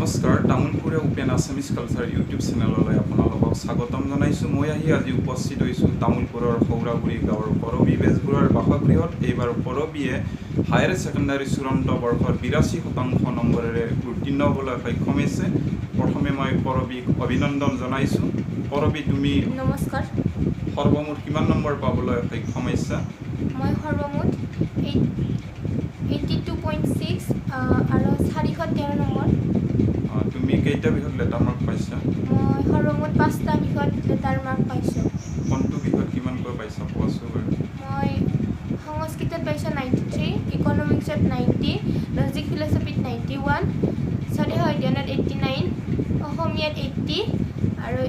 নমস্কাৰ তামুলপুৰে open Assamese culture YouTube চেনেললৈ আপোনালোকক স্বাগতম জনাইছোঁ। মই আজি উপস্থিত হৈছোঁ তামুলপুৰৰ সৌৰাগুৰি গাঁৱৰ পৰবী বেজবৰুৱাৰ বাসগৃহত। এইবাৰ পৰবীয়ে হায়াৰ ছেকেণ্ডাৰী চূড়ান্ত বৰ্ষৰ 82% নম্বৰেৰে উত্তীৰ্ণ হ'বলৈ সক্ষম হৈছে। প্ৰথমে মই পৰবীক অভিনন্দন জনাইছোঁ। পৰবী, তুমি নমস্কাৰ। সৰ্বমুঠ কিমান নম্বৰ পাবলৈ সক্ষম হৈছা? মই সৰ্বমুঠ 82.6 আৰু 413 নম্বৰ। তুমি কেইটা বিষয়ত লেটাৰ মাৰ্ক পাইছা? মই সৰ্বমুঠ 5টা বিষয়ত লেটাৰ মাৰ্ক পাইছোঁ। কোনটো বিষয়ত কিমানকৈ পাইছা কোৱাচোন বাৰু? মই সংস্কৃতত পাইছোঁ 93, ইকনমিক্সত 90, লজিক ফিলচফিত 91, স্বদেশ অধ্যয়নত 89, অসমীয়াত 80 আৰু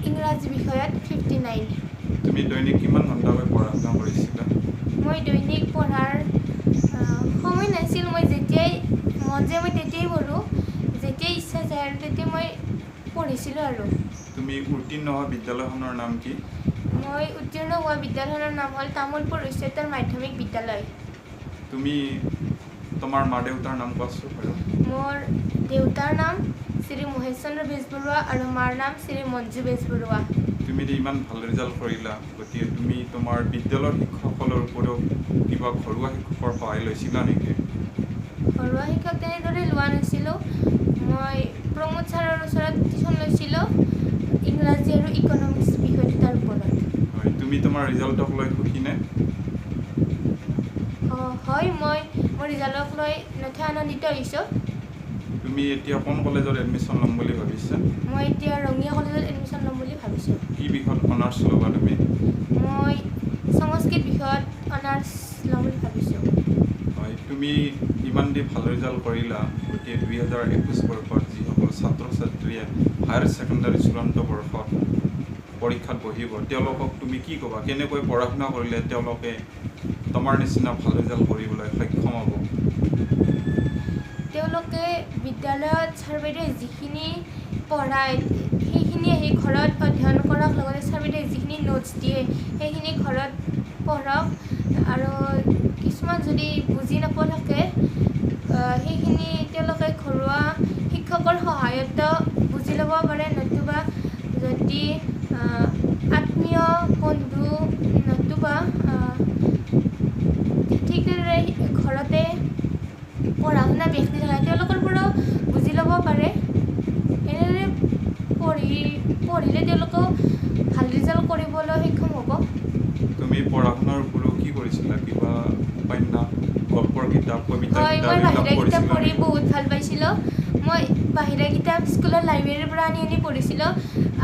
ইংৰাজী বিষয়ত 59। তুমি দৈনিক কিমান ঘণ্টাকৈ পঢ়া শুনা কৰিছিলা? মই দৈনিক পঢ়াৰ সময় নাছিল। মই যেতিয়াই মন যায় মই তেতিয়াই পঢ়োঁ, যেতিয়াই ইচ্ছা যায় আৰু তেতিয়া মই পঢ়িছিলোঁ। আৰু তুমি উত্তীৰ্ণ হোৱা বিদ্যালয়খনৰ নাম কি? মই উত্তীৰ্ণ হোৱা বিদ্যালয়খনৰ নাম হ'ল তামুলপুৰ উচ্চতৰ মাধ্যমিক বিদ্যালয়। তুমি তোমাৰ মা দেউতাৰ নাম কোৱাচোন বাৰু? মোৰ দেউতাৰ নাম শ্ৰী মহেশ চন্দ্ৰ বেজবৰুৱা আৰু মাৰ নাম শ্ৰী মঞ্জু বেজবৰুৱা। তুমি ইমান ভাল ৰিজাল্ট কৰিলা, গতিকে তুমি তোমাৰ বিদ্যালয়ৰ শিক্ষকসকলৰ উপৰিও কিবা ঘৰুৱা শিক্ষকৰ সহায় লৈছিলা নেকি? ঘৰুৱা শিক্ষক তেনেদৰে লোৱা নাছিলোঁ। মই প্ৰমোদ ছাৰৰ ওচৰত টিউশ্যন লৈছিলোঁ ইংৰাজী আৰু ইকনমিক্স বিষয় দুটাৰ ওপৰত। হয়, তুমি তোমাৰ ৰিজাল্টক লৈ সুখীনে? হয়, মই মোৰ ৰিজাল্টক লৈ নথৈ আনন্দিত হৈছোঁ। তুমি এতিয়া কোন কলেজত এডমিশ্যন ল'ম বুলি ভাবিছা? মই এতিয়া ৰঙিয়া কলেজত এডমিশ্যন ল'ম বুলি ভাবিছোঁ। কি বিষয়ত অনাৰ্ছ ল'বা তুমি? মই সংস্কৃত বিষয়ত অনাৰ্ছ ল'ম বুলি ভাবিছোঁ। হয়, তুমি ইমান দি ভাল ৰিজাল্ট কৰিলা, গতিকে 2021 বৰ্ষত যিসকল ছাত্ৰ ছাত্ৰীয়ে হায়াৰ ছেকেণ্ডাৰী চূড়ান্ত বৰ্ষত পৰীক্ষাত বহিব, তেওঁলোকক তুমি কি ক'বা? কেনেকৈ পঢ়া শুনা কৰিলে তেওঁলোকে তোমাৰ নিচিনা ভাল ৰিজাল্ট কৰিবলৈ সক্ষম হ'ব? তেওঁলোকে বিদ্যালয়ত ছাৰ বাইদেৱে যিখিনি পঢ়ায় সেইখিনি আহি ঘৰত অধ্যয়ন কৰাৰ লগতে ছাৰ বাইদেৱে যিখিনি নোটছ দিয়ে সেইখিনি ঘৰত পঢ়ক, আৰু কিছুমান যদি বুজি নোপোৱা থাকে সেইখিনি তেওঁলোকে ঘৰুৱা শিক্ষকৰ সহায়ত বুজি ল'ব পাৰে, নতুবা যদি আত্মীয় বন্ধু নতুবা ঠিক তেনেদৰে ঘৰতে পঢ়া শুনা ব্যক্তি থাকে তেওঁলোকৰ পৰাও বুজি ল'ব পাৰে। এনেদৰে পঢ়িলে তেওঁলোকেও ভাল ৰিজাল্ট কৰিবলৈ সক্ষম হ'ব। তুমি পঢ়া শুনাৰ উপৰিও কি কৰিছিলা? কিবা উপন্যাস, গল্পৰ কিতাপ, কবিতা হয়, কিতাপ মই বাহিৰা কিতাপ পঢ়িছিলা পঢ়ি নেকি? বহুত ভাল পাইছিলোঁ। মই বাহিৰা কিতাপ স্কুলৰ লাইব্ৰেৰীৰ পৰা আনি পঢ়িছিলোঁ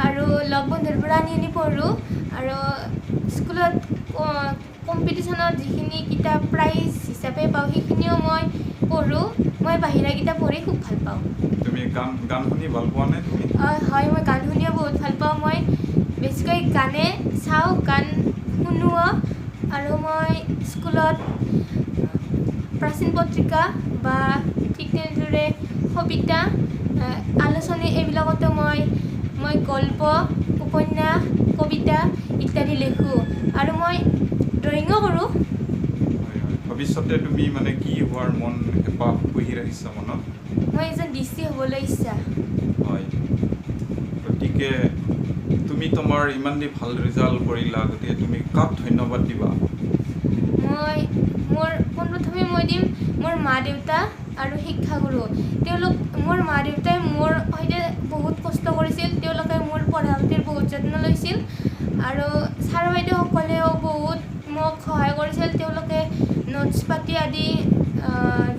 আৰু লগ বন্ধুৰ পৰা আনি পঢ়োঁ। আৰু স্কুলত কম্পিটিশ্যনত যিখিনি কিতাপ প্ৰাইজ হিচাপে পাওঁ সেইখিনিও মই পঢ়োঁ। মই বাহিৰা কিতাপ পঢ়ি খুব ভাল পাওঁ। তুমি গান শুনি ভাল পোৱা নে তুমি? হয়, মই গান শুনিও বহুত ভাল পাওঁ। মই বেছিকৈ গানে চাওঁ, গান শুনোঁ, আৰু মই স্কুলত প্ৰাচীন পত্ৰিকা বা ঠিক তেনেদৰে কবিতা, আলোচনী এইবিলাকতো মই গল্প, উপন্যাস, কবিতা ইত্যাদি লিখোঁ, আৰু মই ড্ৰয়িঙো কৰোঁ। ভৱিষ্যতে তুমি মানে কি হোৱাৰ মন হেঁপাহ পুহি ৰাখিছা মনত? মই এজন DC হ'বলৈ ইচ্ছা। হয়, গতিকে তুমি তোমাৰ ইমান দি ভাল ৰিজাল্ট কৰিলা, গতিকে তুমি কাক ধন্যবাদ দিবা? পোনপ্ৰথমে মই দিম মোৰ মা দেউতা আৰু শিক্ষাগুৰু। মোৰ মা দেউতাই মোৰ সৈতে বহুত কষ্ট কৰিছিল, তেওঁলোকে মোৰ পঢ়া পাতিৰ বহুত যত্ন লৈছিল, আৰু ছাৰ বাইদেউসকলেও বহুত মোক সহায় কৰিছিল। তেওঁলোকে নোটছ পাতি আদি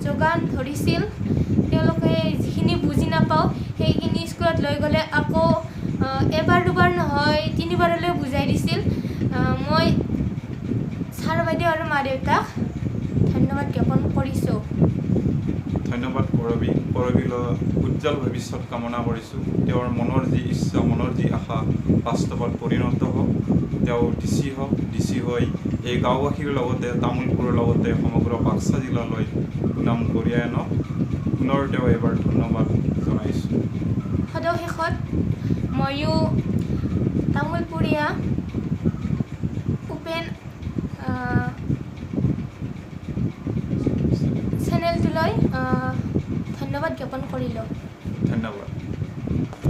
যোগান ধৰিছিল। তেওঁলোকে যিখিনি বুজি নাপাওঁ সেইখিনি স্কুলত লৈ গ'লে আকৌ এবাৰ দুবাৰ নহয় 3বাৰলৈ বুজাই দিছিল। মই ছাৰ বাইদেউ আৰু মা দেউতাক ধন্যবাদ জ্ঞাপন কৰিছোঁ। ধন্যবাদ পৰবীলৈ উজ্জ্বল ভৱিষ্যত কামনা কৰিছোঁ। তেওঁৰ মনৰ যি ইচ্ছা, মনৰ যি আশা বাস্তৱত পৰিণত হওক। তেওঁ DC হৈ এই গাঁওবাসীৰ লগতে তামুলপুৰৰ লগতে সমগ্ৰ বাক্সা জিলালৈ সুনাম কঢ়িয়াই আনক। পুনৰ তেওঁ এইবাৰ ধন্যবাদ জনাইছোঁ। সদশেষত ময়ো তামুলপুৰীয়া ওপেন চেনেলটোলৈ ধন্যবাদ ধন্যবাদ জ্ঞাপন কৰিলোঁ। ধন্যবাদ।